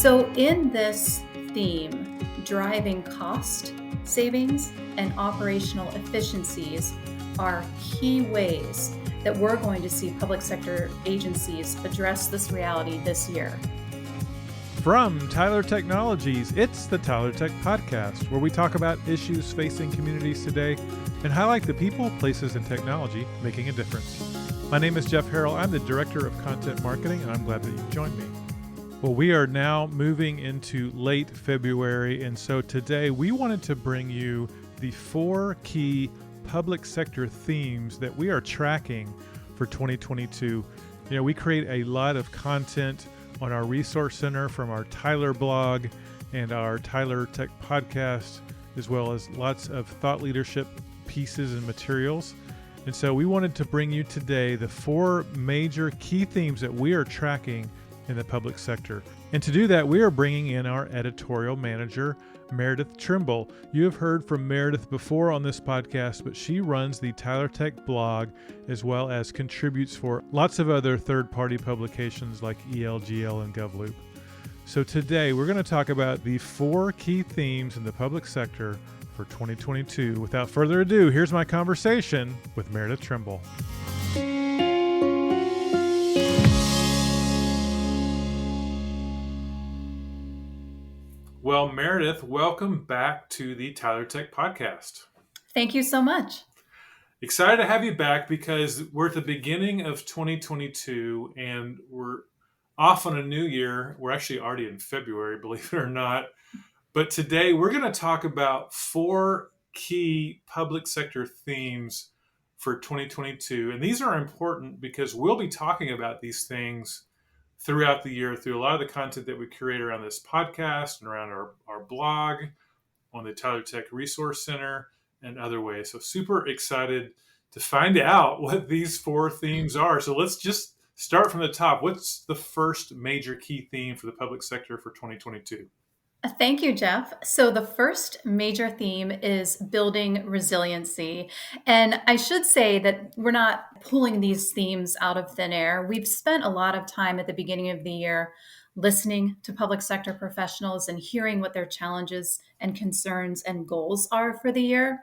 So in this theme, driving cost savings and operational efficiencies are key ways that we're going to see public sector agencies address this reality this year. From Tyler Technologies, it's the Tyler Tech Podcast, where we talk about issues facing communities today and highlight the people, places, and technology making a difference. My name is Jeff Harrell. I'm the Director of Content Marketing, and I'm glad that you've joined me. Well, we are now moving into late February, and so today we wanted to bring you the 4 key public sector themes that we are tracking for 2022. We create a lot of content on our resource center from our Tyler blog and our Tyler Tech podcast, as well as lots of thought leadership pieces and materials. And so we wanted to bring you today the 4 major key themes that we are tracking in the public sector. And to do that, we are bringing in our editorial manager, Meredith Trimble. You have heard from Meredith before on this podcast, but she runs the Tyler Tech blog as well as contributes for lots of other third-party publications like ELGL and GovLoop. So today we're going to talk about the 4 key themes in the public sector for 2022. Without further ado, here's my conversation with Meredith Trimble. Well, Meredith, welcome back to the Tyler Tech Podcast. Thank you so much. Excited to have you back because we're at the beginning of 2022 and we're off on a new year. We're actually already in February, believe it or not. But today we're going to talk about 4 key public sector themes for 2022. And these are important because we'll be talking about these things throughout the year through a lot of the content that we curate around this podcast and around our blog, on the Tyler Tech Resource Center, and other ways. So super excited to find out what these 4 themes are. So let's just start from the top. What's the first major key theme for the public sector for 2022? Thank you, Jeff. So the first major theme is building resiliency. And I should say that we're not pulling these themes out of thin air. We've spent a lot of time at the beginning of the year listening to public sector professionals and hearing what their challenges and concerns and goals are for the year.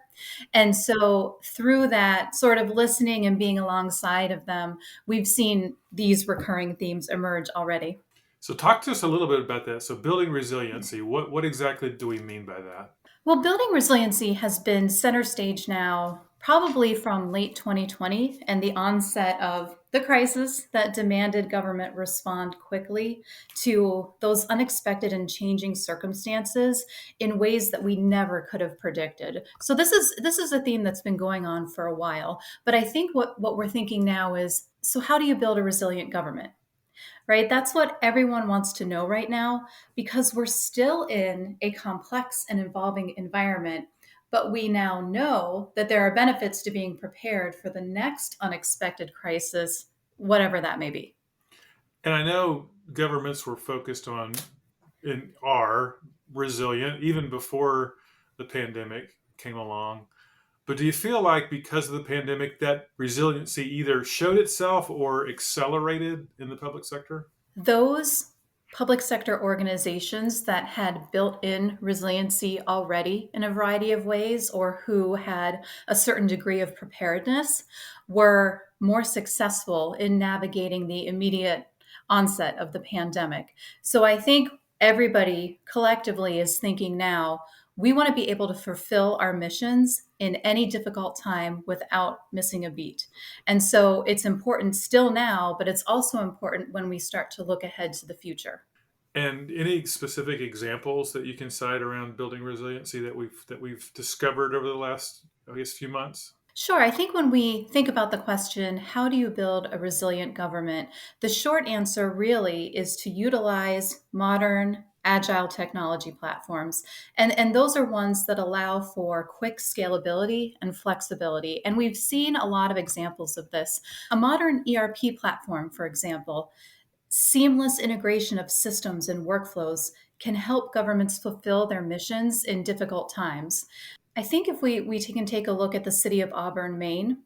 And so through that sort of listening and being alongside of them, we've seen these recurring themes emerge already. So talk to us a little bit about that. So building resiliency, what exactly do we mean by that? Well, building resiliency has been center stage now, probably from late 2020 and the onset of the crisis that demanded government respond quickly to those unexpected and changing circumstances in ways that we never could have predicted. So this is a theme that's been going on for a while. But I think what we're thinking now is, so how do you build a resilient government? Right? That's what everyone wants to know right now, because we're still in a complex and evolving environment, but we now know that there are benefits to being prepared for the next unexpected crisis, whatever that may be. And I know governments were focused on and are resilient even before the pandemic came along. But do you feel like because of the pandemic, that resiliency either showed itself or accelerated in the public sector? Those public sector organizations that had built-in resiliency already in a variety of ways, or who had a certain degree of preparedness, were more successful in navigating the immediate onset of the pandemic. So I think everybody collectively is thinking now, we want to be able to fulfill our missions in any difficult time without missing a beat. And so it's important still now, but it's also important when we start to look ahead to the future. And any specific examples that you can cite around building resiliency that we've discovered over the last, few months? Sure. I think when we think about the question, how do you build a resilient government? The short answer really is to utilize modern agile technology platforms. And those are ones that allow for quick scalability and flexibility. And we've seen a lot of examples of this. A modern ERP platform, for example, seamless integration of systems and workflows can help governments fulfill their missions in difficult times. I think if we can take a look at the city of Auburn, Maine,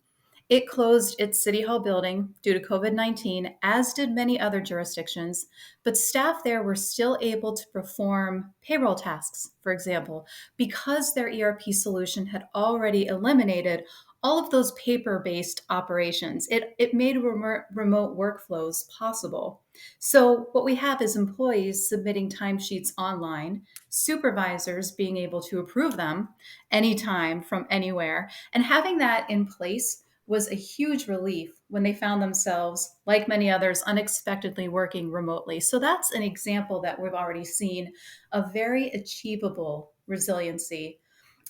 It closed its City Hall building due to COVID-19, as did many other jurisdictions, but staff there were still able to perform payroll tasks, for example, because their ERP solution had already eliminated all of those paper-based operations. It made remote workflows possible. So what we have is employees submitting timesheets online, supervisors being able to approve them anytime from anywhere, and having that in place was a huge relief when they found themselves, like many others, unexpectedly working remotely. So that's an example that we've already seen of very achievable resiliency.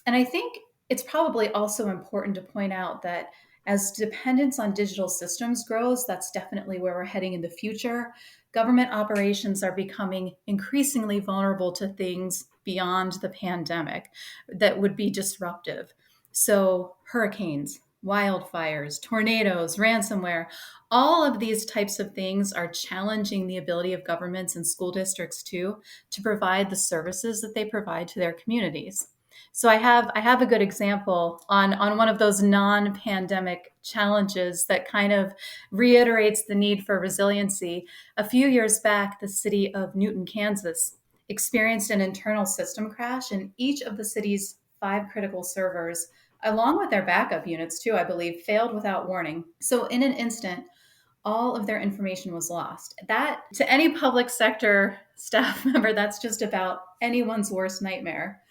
And I think it's probably also important to point out that as dependence on digital systems grows, that's definitely where we're heading in the future. Government operations are becoming increasingly vulnerable to things beyond the pandemic that would be disruptive. So, hurricanes, wildfires, tornadoes, ransomware, all of these types of things are challenging the ability of governments and school districts too to provide the services that they provide to their communities. So I have a good example on one of those non-pandemic challenges that kind of reiterates the need for resiliency. A few years back, the city of Newton, Kansas, experienced an internal system crash, and each of the city's 5 critical servers, along with their backup units too, I believe, failed without warning. So in an instant, all of their information was lost. That, to any public sector staff member, that's just about anyone's worst nightmare.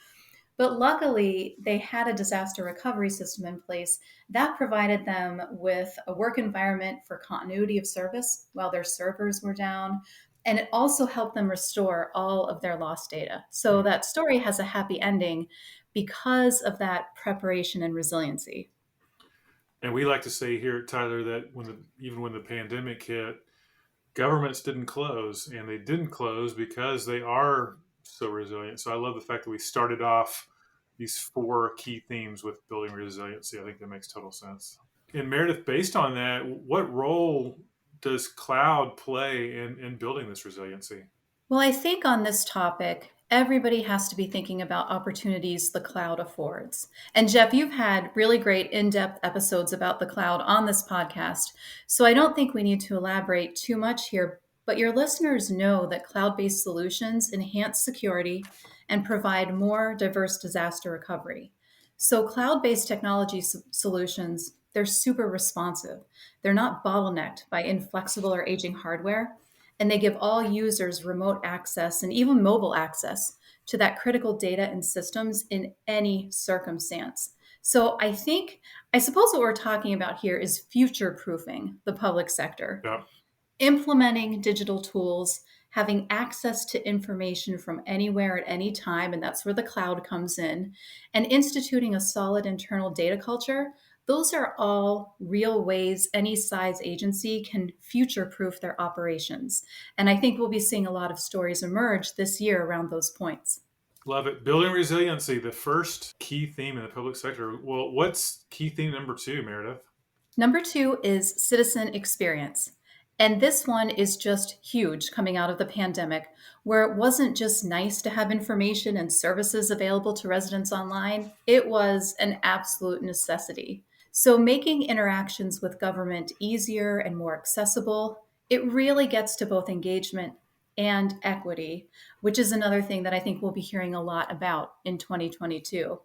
But luckily, they had a disaster recovery system in place that provided them with a work environment for continuity of service while their servers were down. And it also helped them restore all of their lost data. So that story has a happy ending because of that preparation and resiliency. And we like to say here at Tyler that even when the pandemic hit, governments didn't close, and they didn't close because they are so resilient. So I love the fact that we started off these 4 key themes with building resiliency. I think that makes total sense. And Meredith, based on that, what role does cloud play in building this resiliency? Well, I think on this topic, everybody has to be thinking about opportunities the cloud affords. And Jeff, you've had really great in depth episodes about the cloud on this podcast. So I don't think we need to elaborate too much here, but your listeners know that cloud based solutions enhance security and provide more diverse disaster recovery. So cloud based technology solutions, they're super responsive. They're not bottlenecked by inflexible or aging hardware, and they give all users remote access and even mobile access to that critical data and systems in any circumstance. So I suppose what we're talking about here is future proofing the public sector, Yeah. implementing digital tools, having access to information from anywhere at any time, and that's where the cloud comes in, and instituting a solid internal data culture. Those are all real ways any size agency can future proof their operations. And I think we'll be seeing a lot of stories emerge this year around those points. Love it. Building resiliency, the first key theme in the public sector. Well, what's key theme number 2, Meredith? Number 2 is citizen experience. And this one is just huge coming out of the pandemic, where it wasn't just nice to have information and services available to residents online, it was an absolute necessity. So, making interactions with government easier and more accessible, it really gets to both engagement and equity, which is another thing that I think we'll be hearing a lot about in 2022.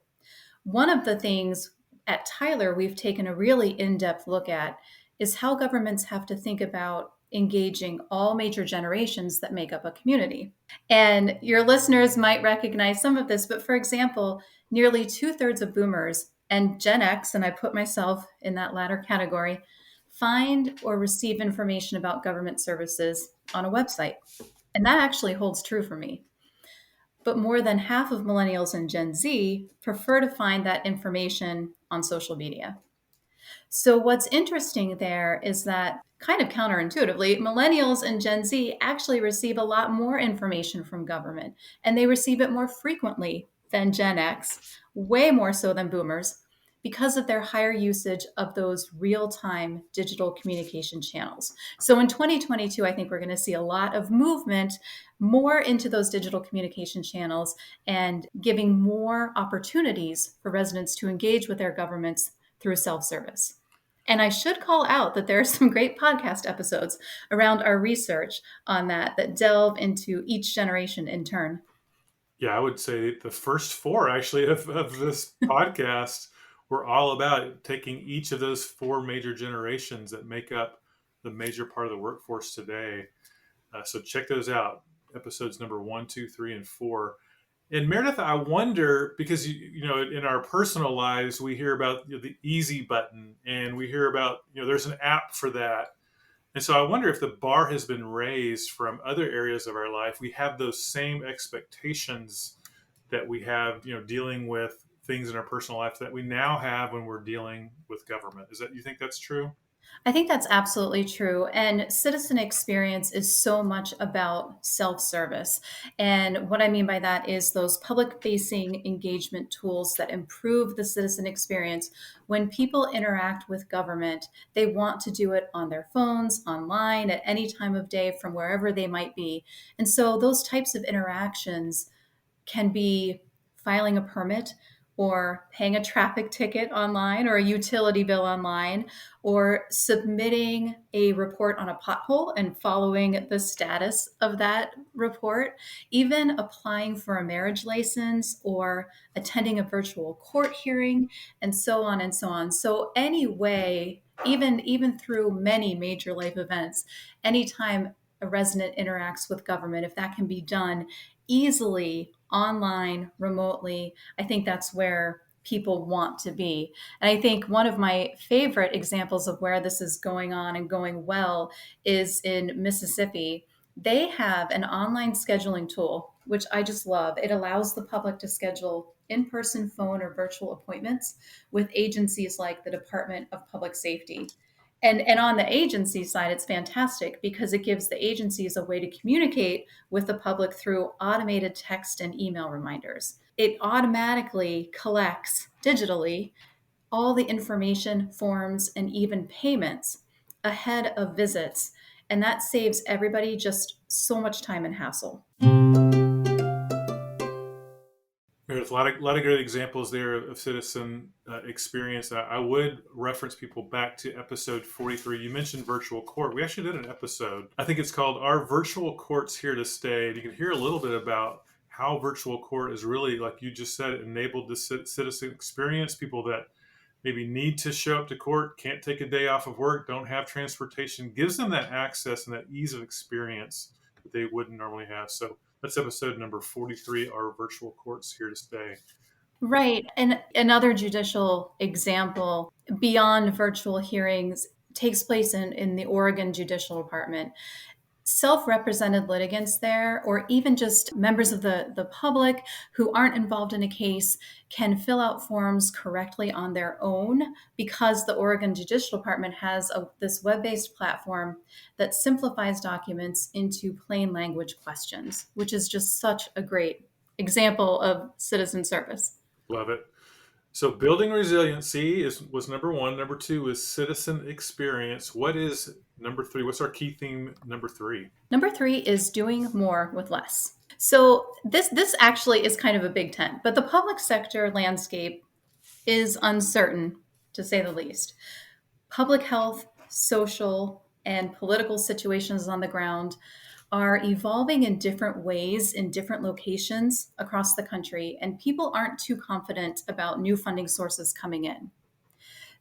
One of the things at Tyler we've taken a really in depth look at is how governments have to think about engaging all major generations that make up a community. And your listeners might recognize some of this, but for example, nearly 2/3 of boomers and Gen X, and I put myself in that latter category, find or receive information about government services on a website. And that actually holds true for me. But more than half of millennials and Gen Z prefer to find that information on social media. So, what's interesting there is that, kind of counterintuitively, millennials and Gen Z actually receive a lot more information from government, and they receive it more frequently than Gen X, way more so than boomers, because of their higher usage of those real time digital communication channels. So, in 2022, I think we're going to see a lot of movement more into those digital communication channels and giving more opportunities for residents to engage with their governments through self-service. And I should call out that there are some great podcast episodes around our research on that delve into each generation in turn. Yeah, I would say the first four actually of this podcast were all about taking each of those four major generations that make up the major part of the workforce today. So check those out, episodes number 1, 2, 3, and 4. And Meredith, I wonder because in our personal lives we hear about the easy button, and we hear about there's an app for that. And so I wonder if the bar has been raised from other areas of our life. We have those same expectations that we have, dealing with things in our personal life that we now have when we're dealing with government. You think that's true? I think that's absolutely true. And citizen experience is so much about self service. And what I mean by that is those public facing engagement tools that improve the citizen experience. When people interact with government, they want to do it on their phones, online, at any time of day, from wherever they might be. And so those types of interactions can be filing a permit or paying a traffic ticket online or a utility bill online or submitting a report on a pothole and following the status of that report, even applying for a marriage license or attending a virtual court hearing, and so on and so on. So anyway, even through many major life events, anytime a resident interacts with government, if that can be done easily online, remotely, I think that's where people want to be. And I think one of my favorite examples of where this is going on and going well is in Mississippi. They have an online scheduling tool, which I just love. It allows the public to schedule in person, phone, or virtual appointments with agencies like the Department of Public Safety. And on the agency side, it's fantastic because it gives the agencies a way to communicate with the public through automated text and email reminders. It automatically collects digitally all the information, forms, and even payments ahead of visits. And that saves everybody just so much time and hassle. There's a lot of great examples there of citizen experience. I would reference people back to episode 43. You mentioned virtual court. We actually did an episode. I think it's called "Are Virtual Courts Here to Stay?" And you can hear a little bit about how virtual court is really, like you just said, it enabled the citizen experience. People that maybe need to show up to court, can't take a day off of work, don't have transportation, gives them that access and that ease of experience that they wouldn't normally have. So that's episode number 43, Our Virtual Courts Here to Stay. Right. And another judicial example beyond virtual hearings takes place in the Oregon Judicial Department. Self-represented litigants there, or even just members of the public who aren't involved in a case, can fill out forms correctly on their own because the Oregon Judicial Department has this web-based platform that simplifies documents into plain language questions, which is just such a great example of citizen service. Love it. So building resiliency was number one. Number two is citizen experience. What is number three? What's our key theme number three? Number three is doing more with less. So this actually is kind of a big tent, but the public sector landscape is uncertain, to say the least. Public health, social, and political situations on the ground are evolving in different ways in different locations across the country, and people aren't too confident about new funding sources coming in.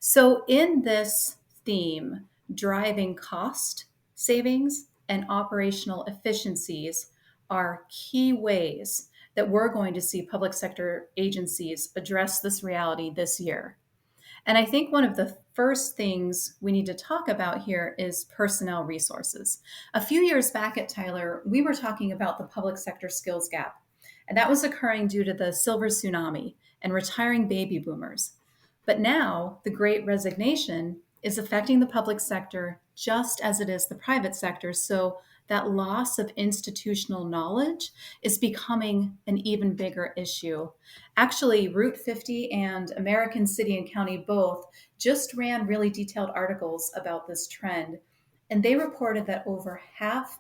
So, in this theme, driving cost savings and operational efficiencies are key ways that we're going to see public sector agencies address this reality this year. And I think one of the first things we need to talk about here is personnel resources. A few years back at Tyler, we were talking about the public sector skills gap, and that was occurring due to the silver tsunami and retiring baby boomers. But now the great resignation is affecting the public sector just as it is the private sector. So that loss of institutional knowledge is becoming an even bigger issue. Actually, Route 50 and American City and County both just ran really detailed articles about this trend. And they reported that over half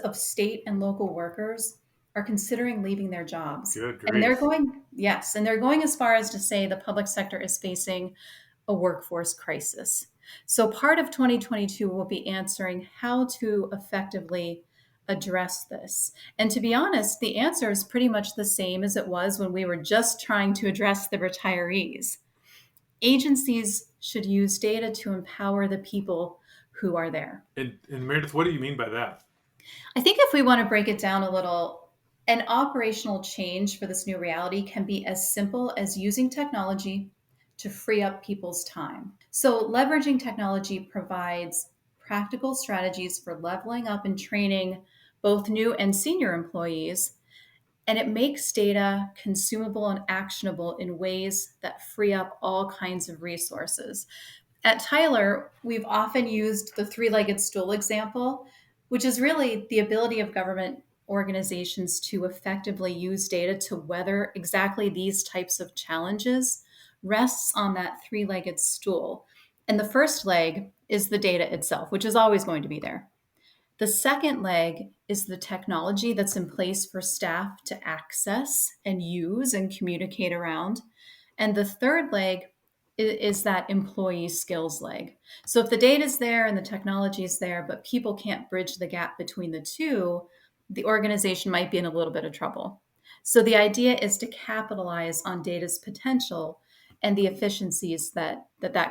of state and local workers are considering leaving their jobs. Good And they're grief. going, yes, and they're going as far as to say the public sector is facing a workforce crisis. So part of 2022 will be answering how to effectively address this. And to be honest, the answer is pretty much the same as it was when we were just trying to address the retirees. Agencies should use data to empower the people who are there. And Meredith, what do you mean by that? I think if we want to break it down a little, an operational change for this new reality can be as simple as using technology to free up people's time. So, leveraging technology provides practical strategies for leveling up and training both new and senior employees, and it makes data consumable and actionable in ways that free up all kinds of resources. At Tyler, we've often used the three legged stool example, which is really the ability of government organizations to effectively use data to weather exactly these types of challenges, rests on that three legged stool. And the first leg is the data itself, which is always going to be there. The second leg is the technology that's in place for staff to access and use and communicate around. And the third leg is that employee skills leg. So if the data is there and the technology is there, but people can't bridge the gap between the two, the organization might be in a little bit of trouble. So the idea is to capitalize on data's potential and the efficiencies that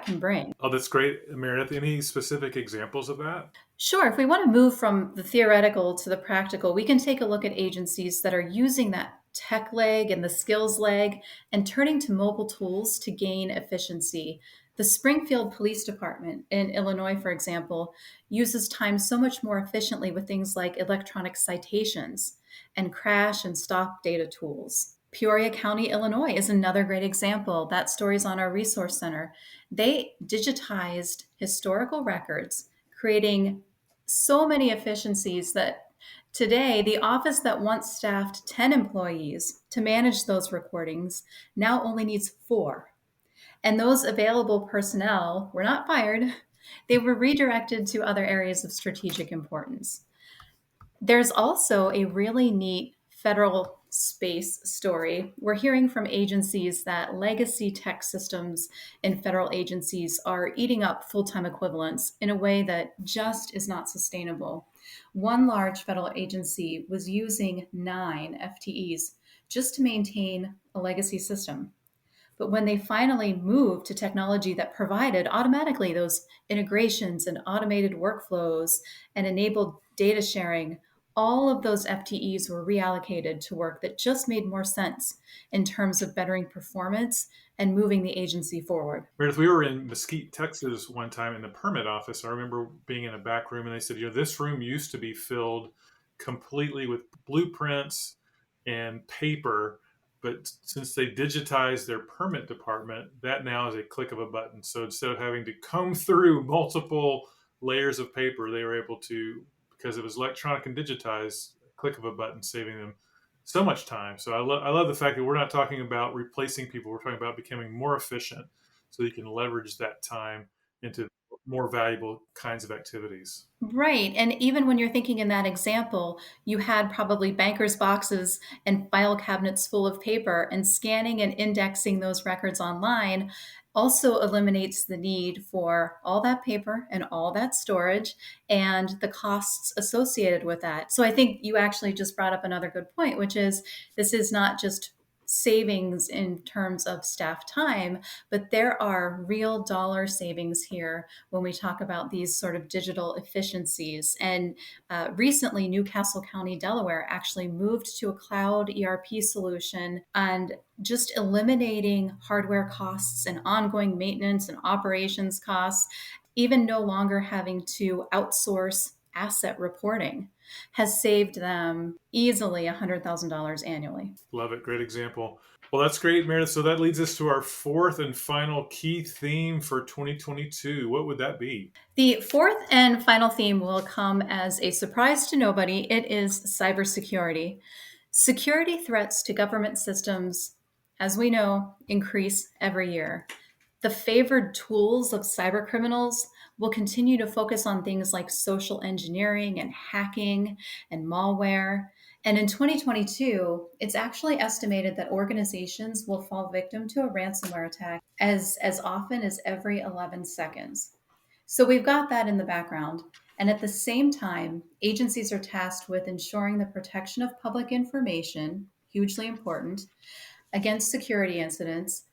can bring. Oh, that's great, Meredith. Any specific examples of that? Sure. If we want to move from the theoretical to the practical, we can take a look at agencies that are using that tech leg and the skills leg and turning to mobile tools to gain efficiency. The Springfield Police Department in Illinois, for example, uses time so much more efficiently with things like electronic citations and crash and stop data tools. Peoria County, Illinois is another great example. That story's on our resource center. They digitized historical records, creating so many efficiencies that today the office that once staffed 10 employees to manage those recordings now only needs 4. And those available personnel were not fired, they were redirected to other areas of strategic importance. There's also a really neat federal space story. We're hearing from agencies that legacy tech systems in federal agencies are eating up full time equivalents in a way that just is not sustainable. One large federal agency was using 9 FTEs just to maintain a legacy system. But when they finally moved to technology that provided automatically those integrations and automated workflows and enabled data sharing, all of those FTEs were reallocated to work that just made more sense in terms of bettering performance and moving the agency forward. Meredith, we were in Mesquite, Texas one time in the permit office. I remember being in a back room and they said, this room used to be filled completely with blueprints and paper. But since they digitized their permit department, that now is a click of a button. So instead of having to comb through multiple layers of paper, they were able to, because it was electronic and digitized, click of a button, saving them so much time. So I love the fact that we're not talking about replacing people. We're talking about becoming more efficient so you can leverage that time into more valuable kinds of activities. Right. And even when you're thinking in that example, you had probably banker's boxes and file cabinets full of paper, and scanning and indexing those records online also eliminates the need for all that paper and all that storage and the costs associated with that. So I think you actually just brought up another good point, which is this is not just savings in terms of staff time, but there are real dollar savings here when we talk about these sort of digital efficiencies. And recently, Newcastle County, Delaware actually moved to a cloud ERP solution, and just eliminating hardware costs and ongoing maintenance and operations costs, even no longer having to outsource asset reporting, has saved them easily $100,000 annually. Love it. Great example. Well, that's great, Meredith. So that leads us to our fourth and final key theme for 2022. What would that be? The fourth and final theme will come as a surprise to nobody. It is cybersecurity. Security threats to government systems, as we know, increase every year. The favored tools of cybercriminals will continue to focus on things like social engineering and hacking and malware. And in 2022, it's actually estimated that organizations will fall victim to a ransomware attack as often as every 11 seconds. So we've got that in the background. And at the same time, agencies are tasked with ensuring the protection of public information, hugely important, against security incidents,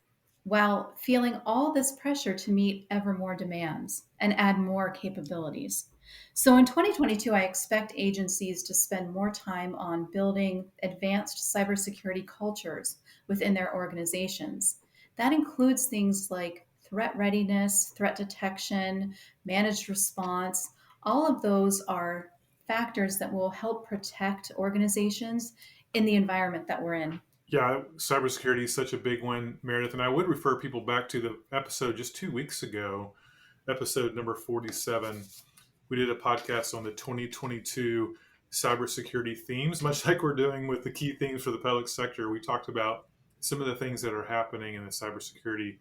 while feeling all this pressure to meet ever more demands and add more capabilities. So in 2022, I expect agencies to spend more time on building advanced cybersecurity cultures within their organizations. That includes things like threat readiness, threat detection, managed response. All of those are factors that will help protect organizations in the environment that we're in. Yeah, cybersecurity is such a big one, Meredith. And I would refer people back to the episode just 2 weeks ago, episode number 47. We did a podcast on the 2022 cybersecurity themes, much like we're doing with the key themes for the public sector. We talked about some of the things that are happening in the cybersecurity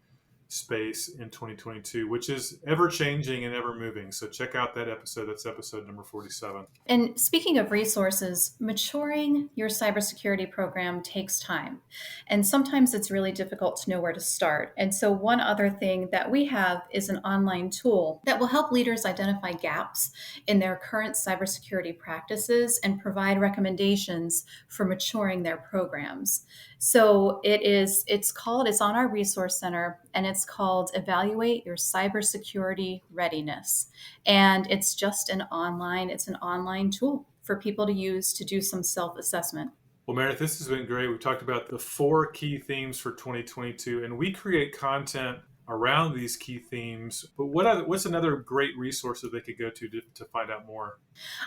space in 2022, which is ever changing and ever moving. So check out that episode. That's episode number 47. And speaking of resources, maturing your cybersecurity program takes time. And sometimes it's really difficult to know where to start. And so, one other thing that we have is an online tool that will help leaders identify gaps in their current cybersecurity practices and provide recommendations for maturing their programs. So it's on our resource center, and it's called Evaluate Your Cybersecurity Readiness. And it's an online tool for people to use to do some self-assessment. Well, Meredith, this has been great. We've talked about the 4 key themes for 2022, and we create content around these key themes. But what's another great resource that they could go to find out more?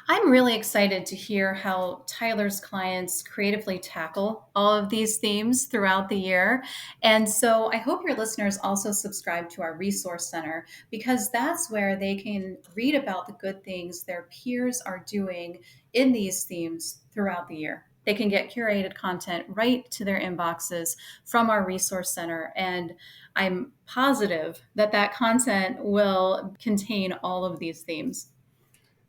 I'm really excited to hear how Tyler's clients creatively tackle all of these themes throughout the year. And so I hope your listeners also subscribe to our resource center, because that's where they can read about the good things their peers are doing in these themes throughout the year. They can get curated content right to their inboxes from our resource center. And I'm positive that content will contain all of these themes.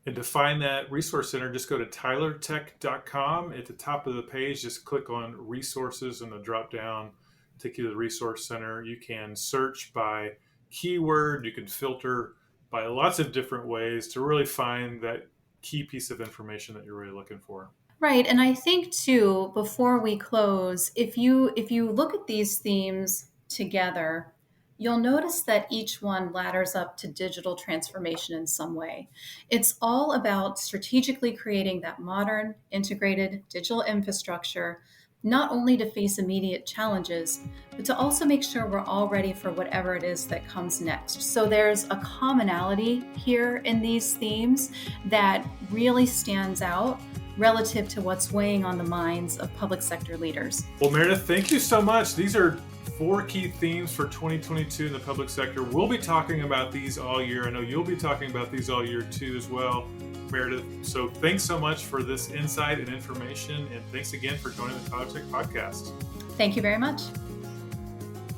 And to find that resource center, just go to tylertech.com. At the top of the page, just click on resources, and the drop down take you to the resource center. You can search by keyword. You can filter by lots of different ways to really find that key piece of information that you're really looking for. Right. And I think too, before we close, if you look at these themes together, you'll notice that each one ladders up to digital transformation in some way. It's all about strategically creating that modern, integrated digital infrastructure, not only to face immediate challenges, but to also make sure we're all ready for whatever it is that comes next. So there's a commonality here in these themes that really stands out relative to what's weighing on the minds of public sector leaders. Well, Meredith, thank you so much. These are 4 key themes for 2022 in the public sector. We'll be talking about these all year. I know you'll be talking about these all year too as well, Meredith. So thanks so much for this insight and information, and thanks again for joining the Tyler Tech Podcast. Thank you very much.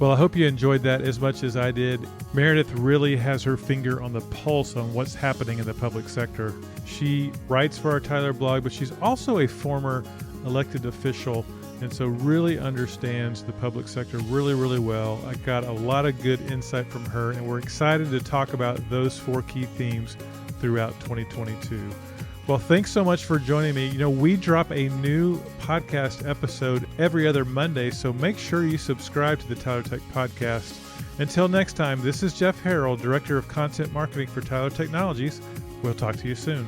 Well, I hope you enjoyed that as much as I did. Meredith really has her finger on the pulse on what's happening in the public sector. She writes for our Tyler blog, but she's also a former elected official, and so really understands the public sector really, really well. I got a lot of good insight from her, and we're excited to talk about those 4 key themes throughout 2022. Well, thanks so much for joining me. We drop a new podcast episode every other Monday, so make sure you subscribe to the Tyler Tech Podcast. Until next time, this is Jeff Harrell, Director of Content Marketing for Tyler Technologies. We'll talk to you soon.